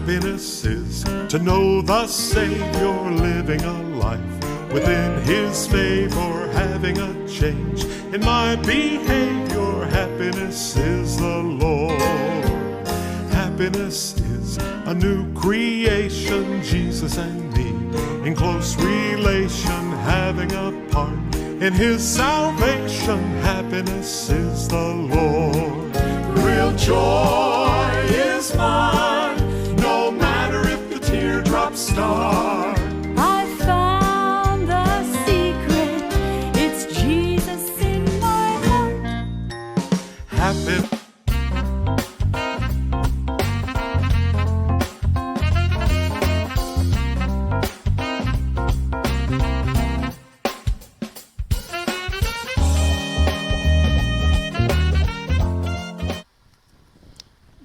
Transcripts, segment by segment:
Happiness is to know the Savior, living a life within His favor, having a change in my behavior. Happiness is the Lord. Happiness is a new creation, Jesus and me in close relation, having a part in His salvation. Happiness is the Lord. Real joy is mine, no matter if the teardrops start. I found the secret, it's Jesus in my heart. Happy.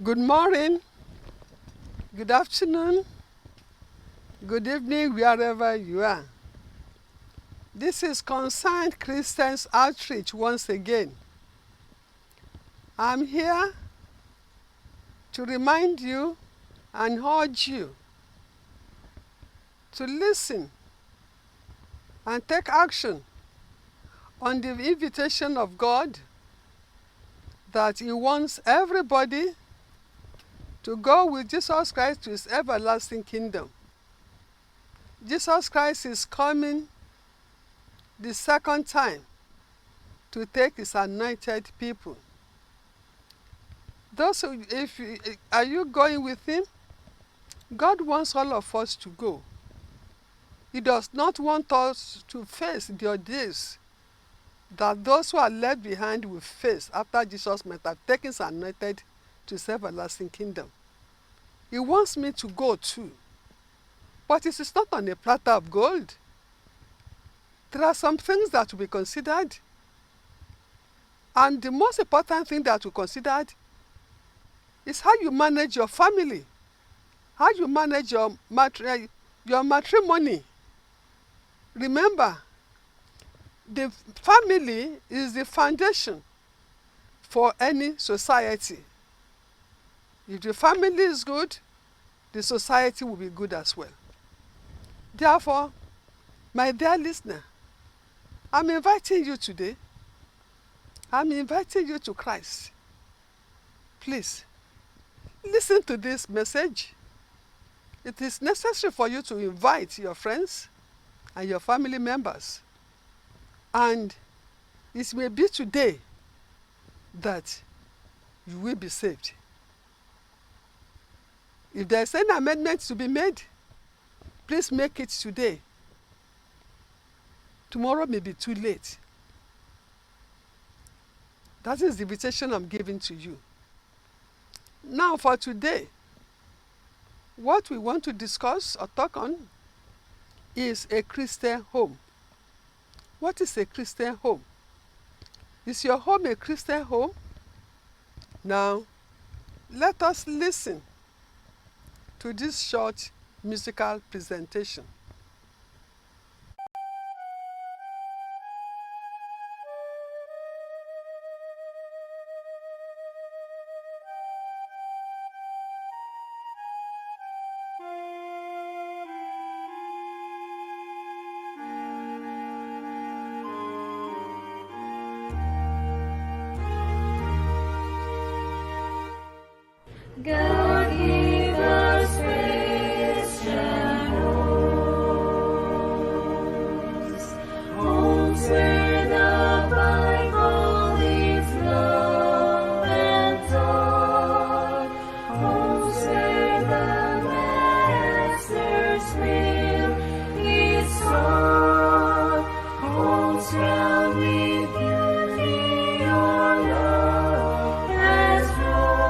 Good morning, good afternoon, good evening, wherever you are. This is Concerned Christians Outreach once again. I'm here to remind you and urge you to listen and take action on the invitation of God that He wants everybody to go with Jesus Christ to His everlasting kingdom. Jesus Christ is coming the second time to take His anointed people. Are you going with Him? God wants all of us to go. He does not want us to face the ordeals that those who are left behind will face after Jesus might have taken His anointed to His everlasting kingdom. He wants me to go too. But it is not on a platter of gold. There are some things that will be considered. And the most important thing that we considered is how you manage your family, how you manage your matrimony. Remember, the family is the foundation for any society. If the family is good, the society will be good as well. Therefore, my dear listener, I'm inviting you today. I'm inviting you to Christ. Please, listen to this message. It is necessary for you to invite your friends and your family members. And it may be today that you will be saved. If there is any amendment to be made, please make it today. Tomorrow may be too late. That is the invitation I'm giving to you. Now for today, what we want to discuss or talk on is a Christian home. What is a Christian home? Is your home a Christian home? Now, let us listen to this short musical presentation. God gave us Christian homes, homes where the Bible is loved and taught, homes where the Master's will is sought, homes crowned with beauty or love has drawn.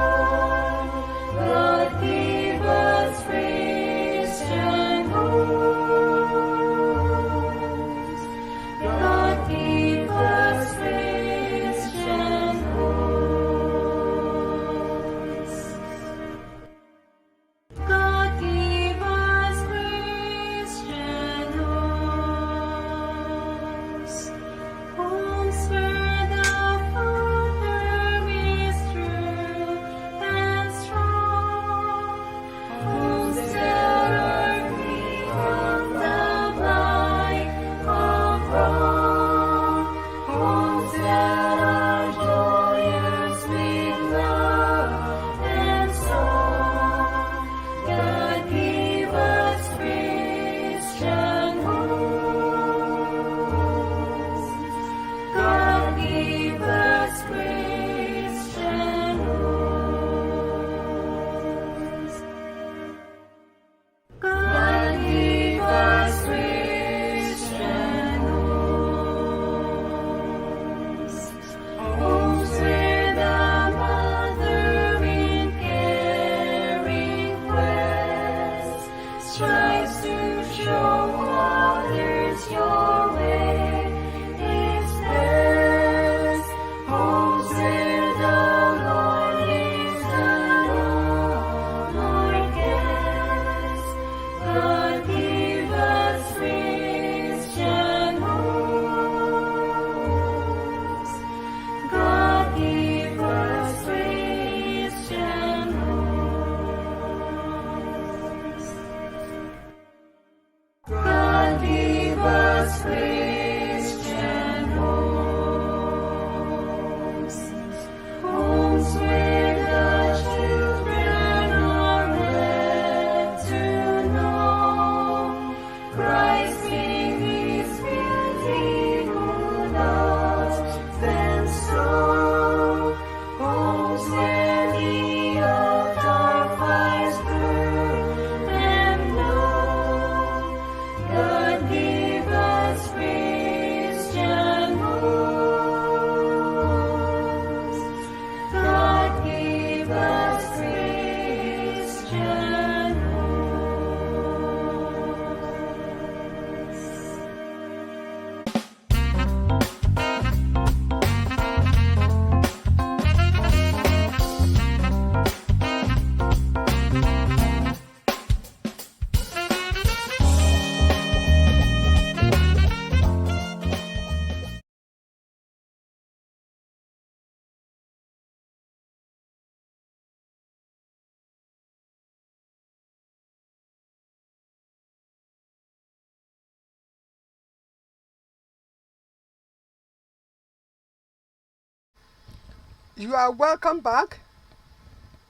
You are welcome back.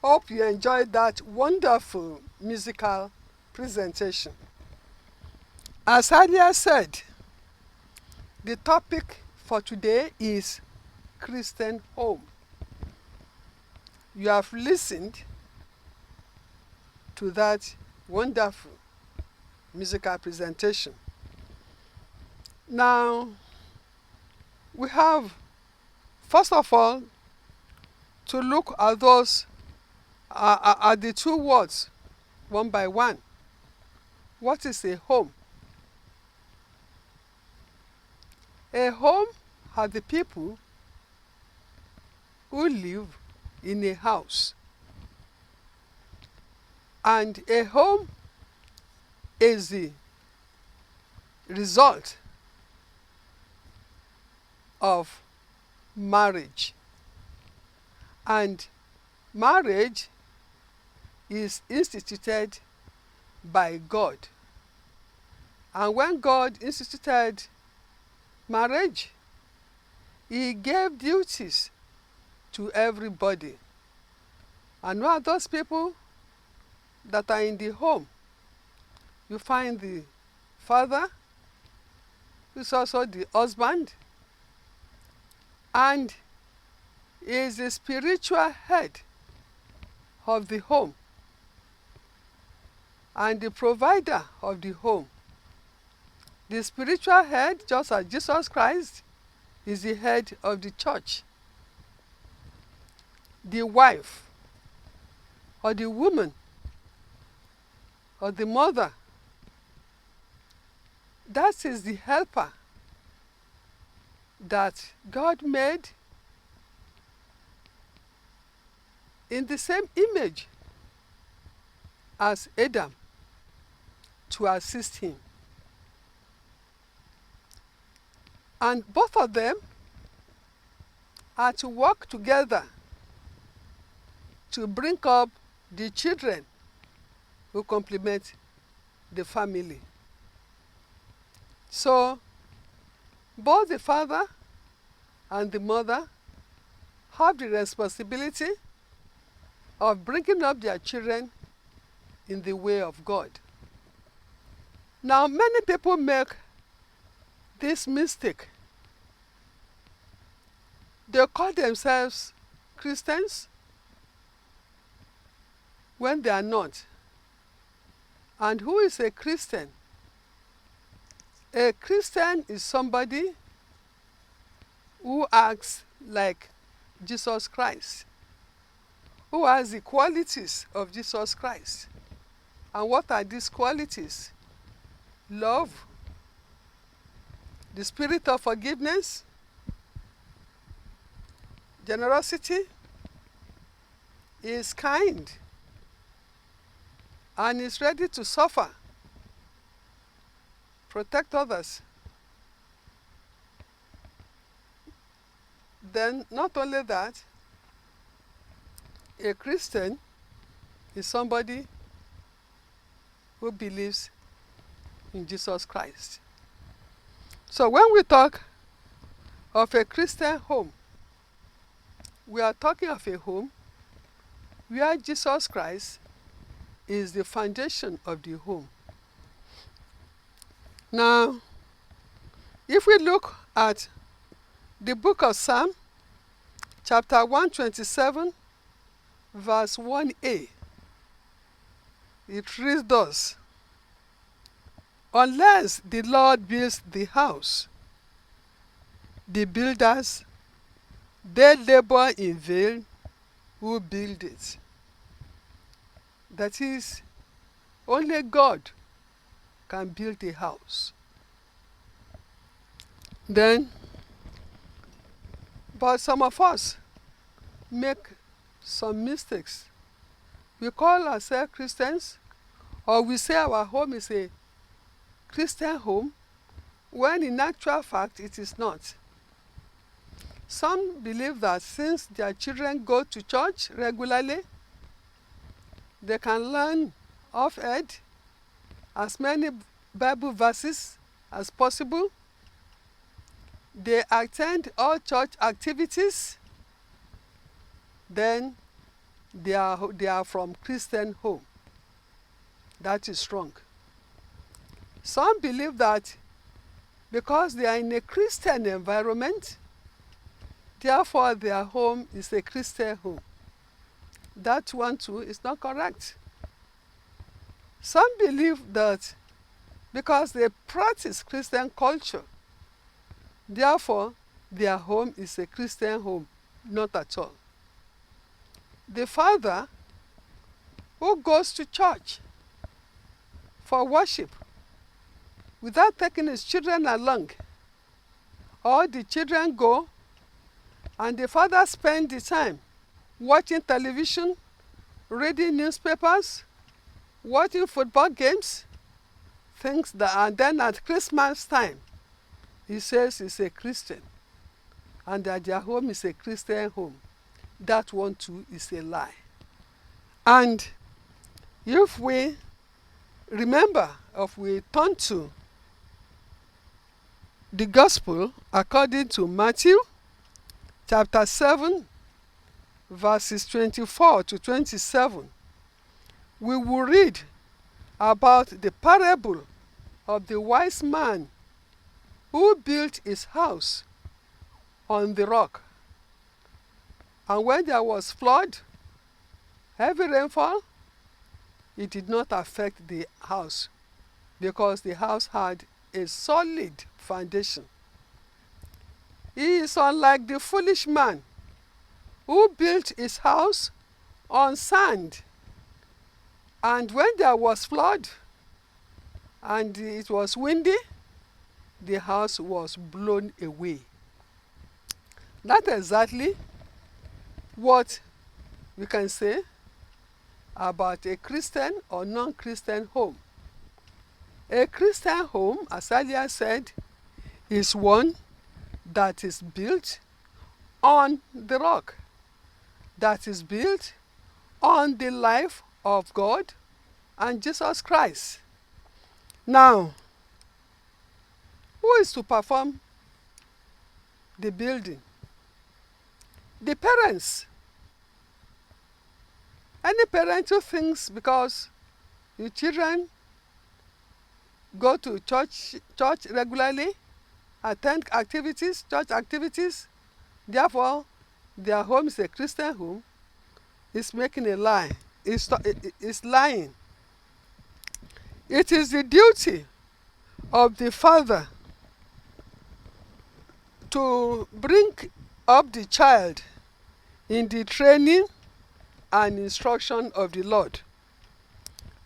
Hope you enjoyed that wonderful musical presentation. As earlier said, the topic for today is Christian home. You have listened to that wonderful musical presentation. Now, we have, first of all, to look at those at the two words one by one. What is a home? A home are the people who live in a house. And a home is the result of marriage. And marriage is instituted by God. And when God instituted marriage, He gave duties to everybody. And who are those people that are in the home? You find the father, who is also the husband, and is the spiritual head of the home and the provider of the home. The spiritual head, just as Jesus Christ, is the head of the church. The wife, or the woman, or the mother, that is the helper that God made in the same image as Adam to assist him. And both of them are to work together to bring up the children who complement the family. So, both the father and the mother have the responsibility of bringing up their children in the way of God. Now, many people make this mistake. They call themselves Christians when they are not. And who is a Christian? A Christian is somebody who acts like Jesus Christ, who has the qualities of Jesus Christ. And what are these qualities? Love, the spirit of forgiveness, generosity, is kind, and is ready to suffer, protect others. Then, not only that, a Christian is somebody who believes in Jesus Christ. So when we talk of a Christian home, we are talking of a home where Jesus Christ is the foundation of the home. Now, if we look at the book of Psalm, chapter 127, verse 1a, it reads thus: Unless the Lord builds the house, the builders, they labor in vain who build it. That is, only God can build a house. Then, but some of us make some mistakes. We call ourselves Christians, or we say our home is a Christian home, when in actual fact it is not. Some believe that since their children go to church regularly, they can learn off head as many Bible verses as possible. They attend all church activities, then they are from Christian home. That is wrong. Some believe that because they are in a Christian environment, therefore their home is a Christian home. That one too is not correct. Some believe that because they practice Christian culture, therefore their home is a Christian home. Not at all. The father who goes to church for worship without taking his children along, or the children go and the father spends the time watching television, reading newspapers, watching football games, things that, and then at Christmas time, he says he's a Christian and that their home is a Christian home. That one too is a lie. And if we remember, if we turn to the gospel according to Matthew chapter 7 verses 24 to 27, we will read about the parable of the wise man who built his house on the rock. And when there was flood, heavy rainfall, it did not affect the house because the house had a solid foundation. He is unlike the foolish man who built his house on sand. And when there was flood and it was windy, the house was blown away. That's exactly what we can say about a Christian or non-Christian home. A Christian home, as earlier said, is one that is built on the rock, that is built on the life of God and Jesus Christ. Now, who is to perform the building? The parents. Any parent who thinks because your children go to church regularly, attend church activities, therefore their home is a Christian home, is making a lie. Is lying. It is the duty of the father to bring up the child in the training and instruction of the Lord.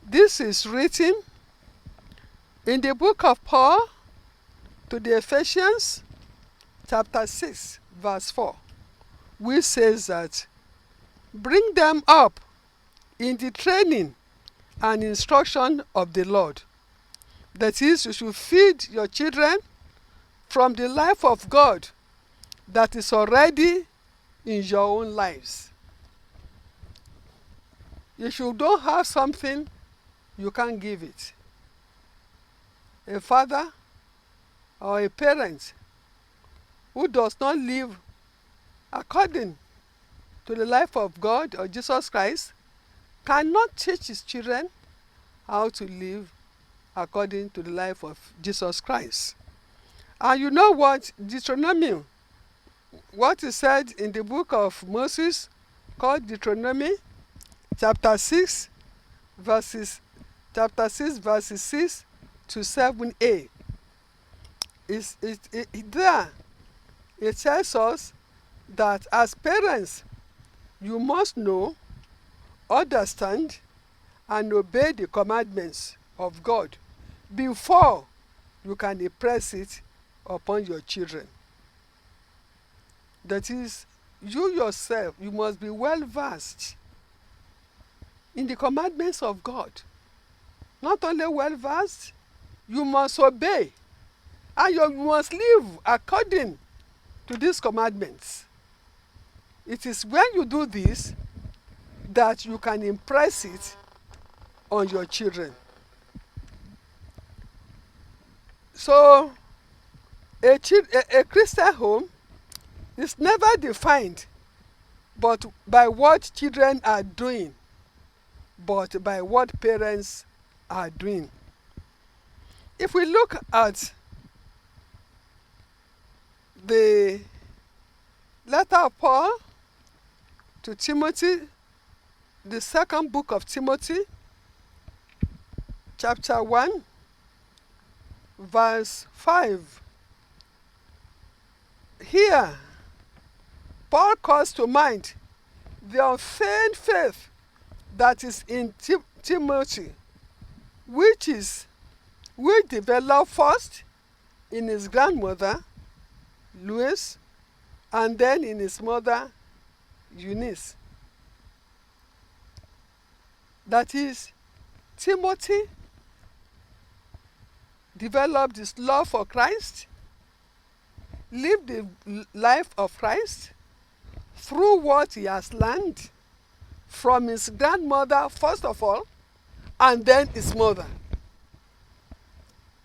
This is written in the book of Paul to the Ephesians chapter 6 verse 4, which says that bring them up in the training and instruction of the Lord. That is, you should feed your children from the life of God that is already in your own lives. If you don't have something, you can't give it. A father or a parent who does not live according to the life of God or Jesus Christ cannot teach his children how to live according to the life of Jesus Christ. And you know what? Deuteronomy, what is said in the book of Moses, called Deuteronomy, chapter 6, verses 6 to 7a. There, it tells us that as parents, you must know, understand, and obey the commandments of God before you can impress it upon your children. That is, you yourself, you must be well versed in the commandments of God. Not only well versed, you must obey, and you must live according to these commandments. It is when you do this that you can impress it on your children. So, a Christian home is never defined but by what children are doing, but by what parents are doing. If we look at the letter of Paul to Timothy, the second book of Timothy, chapter 1, verse 5. Here, Paul calls to mind the unfeigned faith that is in Timothy, which developed first in his grandmother, Louis, and then in his mother, Eunice. That is, Timothy developed his love for Christ, lived the life of Christ through what he has learned from his grandmother, first of all, and then his mother.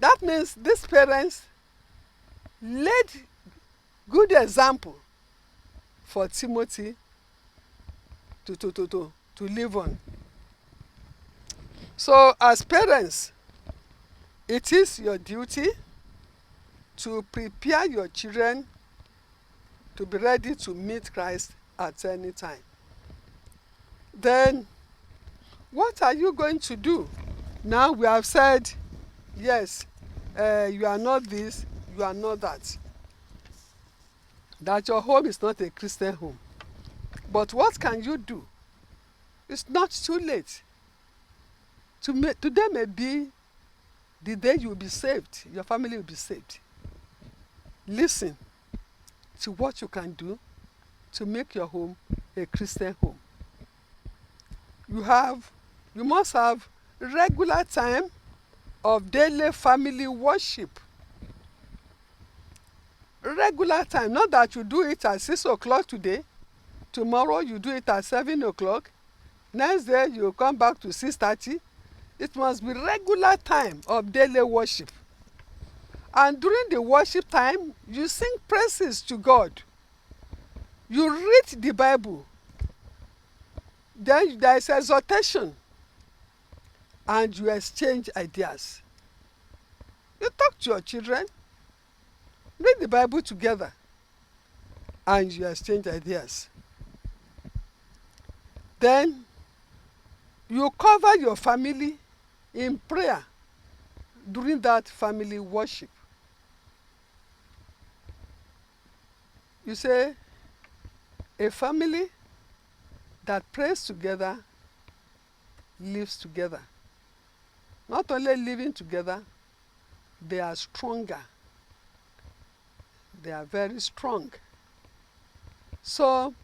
That means these parents laid good example for Timothy to live on. So as parents, it is your duty to prepare your children to be ready to meet Christ at any time. Then, what are you going to do? Now we have said, yes, you are not this, you are not that. That your home is not a Christian home. But what can you do? It's not too late. Today may be the day you will be saved, your family will be saved. Listen to what you can do to make your home a Christian home. You must have regular time of daily family worship. Regular time, not that you do it at 6 o'clock today, tomorrow you do it at 7 o'clock, next day you come back to 6:30. It must be regular time of daily worship. And during the worship time, you sing praises to God. You read the Bible. Then there is exhortation. And you exchange ideas. You talk to your children. Read the Bible together. And you exchange ideas. Then you cover your family in prayer during that family worship. You say, a family that prays together lives together. Not only living together, they are stronger. They are very strong. So,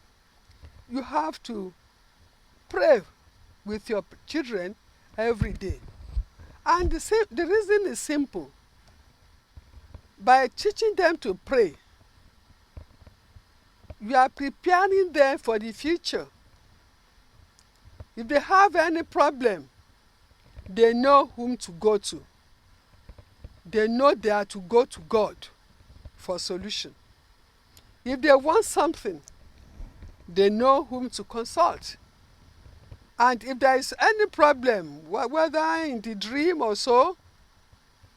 you have to pray with your children every day. And the reason is simple. By teaching them to pray, you are preparing them for the future. If they have any problem, they know whom to go to. They know they are to go to God for solution. If they want something, they know whom to consult. And if there is any problem, whether in the dream or so,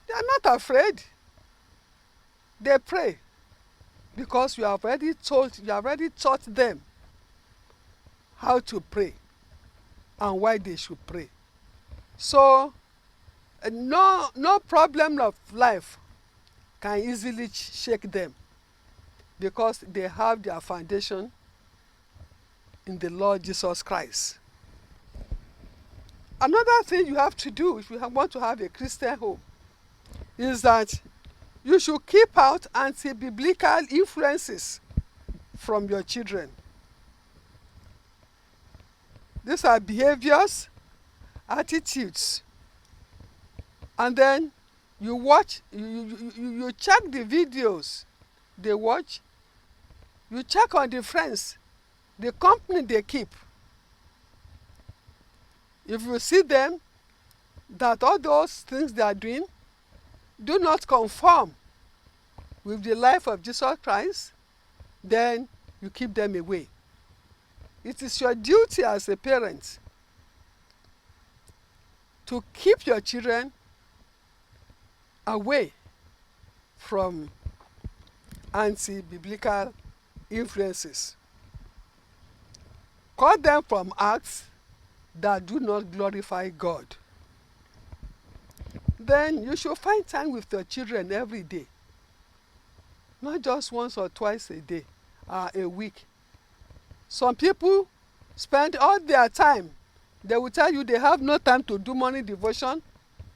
they are not afraid. They pray. Because you have already taught them how to pray and why they should pray. So, no problem of life can easily shake them because they have their foundation in the Lord Jesus Christ. Another thing you have to do if you want to have a Christian home is that you should keep out anti-biblical influences from your children. These are behaviors, attitudes. And then you watch, you check the videos they watch. You check on the friends, the company they keep. If you see them, that all those things they are doing do not conform with the life of Jesus Christ, then you keep them away. It is your duty as a parent to keep your children away from anti-biblical influences. Cut them from acts that do not glorify God. Then you should find time with your children every day, not just once or twice a day, a week. Some people spend all their time. They will tell you they have no time to do morning devotion.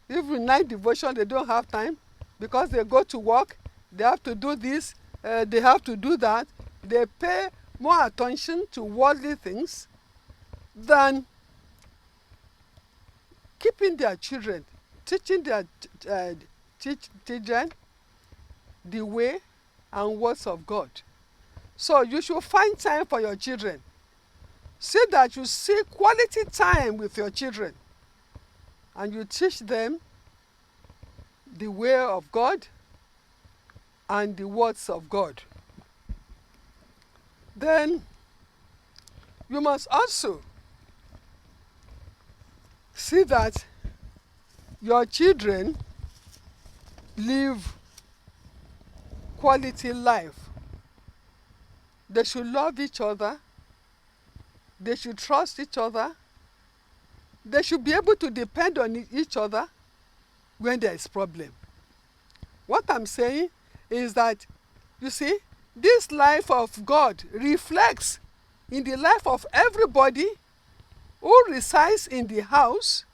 Even night devotion, they don't have time because they go to work. They have to do this. They have to do that. They pay more attention to worldly things than keeping their children, teaching their children the way and words of God. So you should find time for your children. See that you see quality time with your children and you teach them the way of God and the words of God. Then you must also see that your children live quality life. They should love each other. They should trust each other. They should be able to depend on each other when there is problem. What I'm saying is that, you see, this life of God reflects in the life of everybody who resides in the house,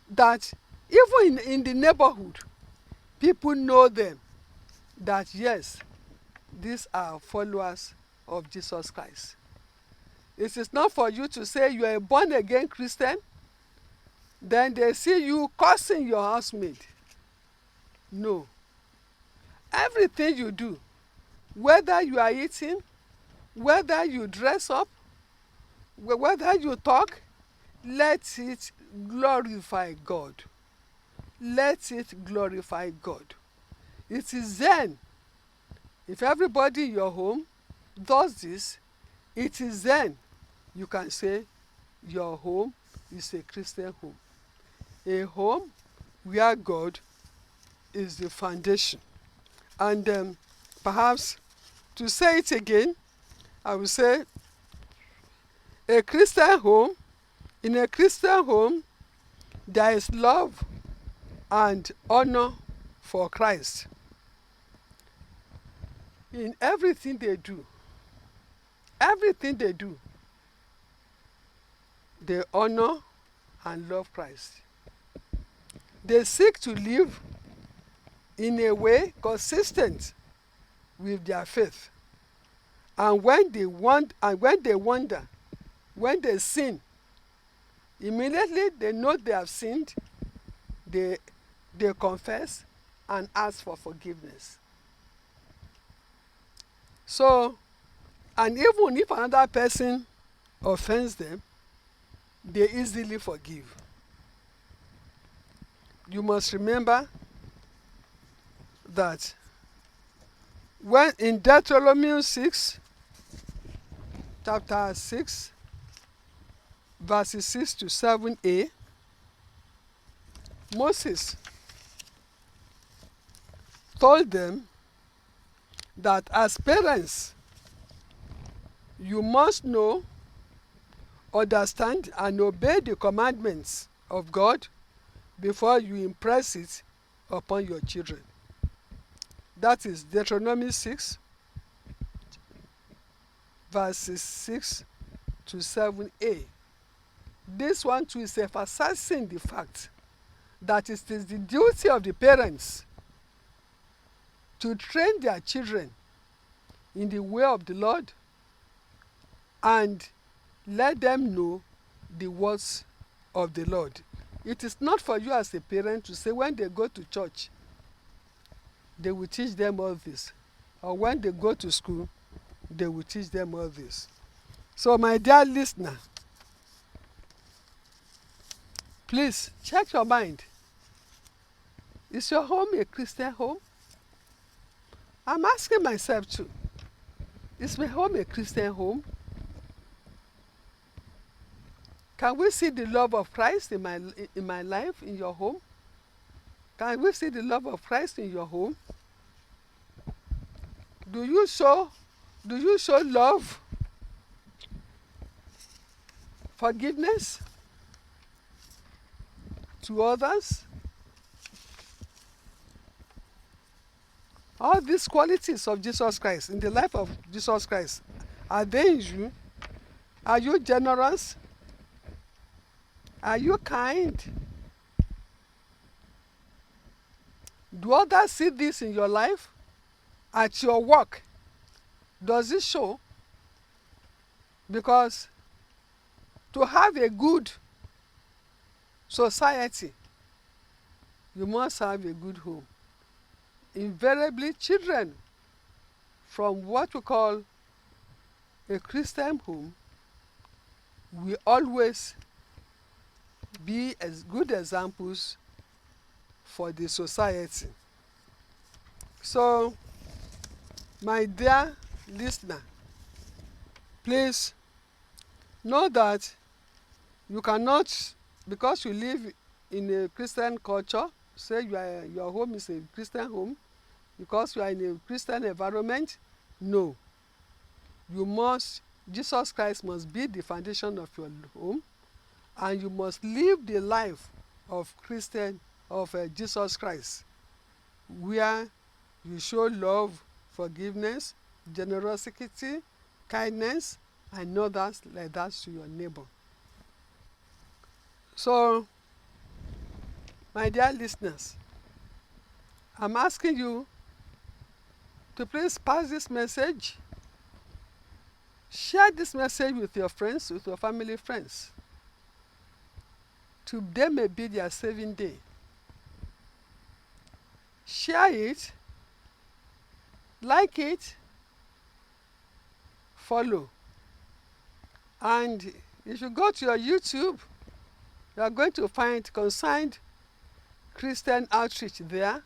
that even in the neighborhood, people know them, that yes, these are followers of Jesus Christ. It is not for you to say you are a born-again Christian, then they see you cursing your housemaid. No. Everything you do, whether you are eating, whether you dress up, whether you talk, let it glorify God. Let it glorify God. It is then, if everybody in your home does this, it is then you can say your home is a Christian home. A home where God is the foundation. And perhaps to say it again, I will say a Christian home, in a Christian home, there is love and honor for Christ. In everything they do, they honor and love Christ. They seek to live in a way consistent with their faith. And when they wonder, when they sin, immediately they know they have sinned, they confess and ask for forgiveness. So, and even if another person offends them, they easily forgive. You must remember that when in Deuteronomy 6, chapter 6, verses 6 to 7a, Moses told them that as parents, you must know, understand, and obey the commandments of God before you impress it upon your children. That is Deuteronomy 6, verses 6 to 7a. This one too is emphasizing the fact that it is the duty of the parents to train their children in the way of the Lord and let them know the words of the Lord. It is not for you as a parent to say when they go to church, they will teach them all this. Or when they go to school, they will teach them all this. So my dear listener, please check your mind. Is your home a Christian home? I'm asking myself too. Is my home a Christian home? Can we see the love of Christ in my life, in your home? Can we see the love of Christ in your home? Do you show love, forgiveness to others? All these qualities of Jesus Christ, in the life of Jesus Christ, are they in you? Are you generous? Are you kind? Do others see this in your life? At your work, does it show? Because to have a good society, you must have a good home. Invariably, children from what we call a Christian home will always be as good examples for the society. So, my dear listener, please know that you cannot, because you live in a Christian culture, say your home is a Christian home, because you are in a Christian environment. No. Jesus Christ must be the foundation of your home, and you must live the life of Jesus Christ, where you show love, forgiveness, generosity, kindness, and others like that to your neighbor. So, my dear listeners, I'm asking you to please pass this message. Share this message with your friends, with your family friends. Today may be their saving day. Share it, like it, follow. And if you go to your YouTube, you are going to find Concerned Christian Outreach there.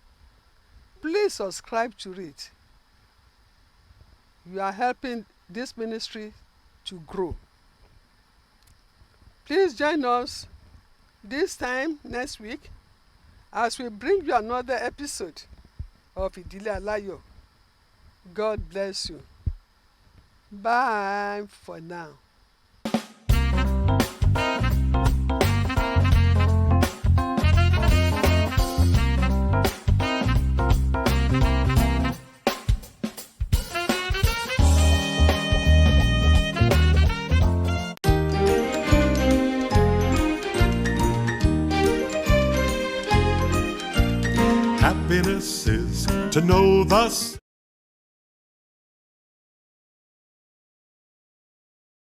Please subscribe to it. You are helping this ministry to grow. Please join us this time next week as we bring you another episode of Ìdílé Aláyọ̀. God bless you. Bye for now. Happiness is to know thus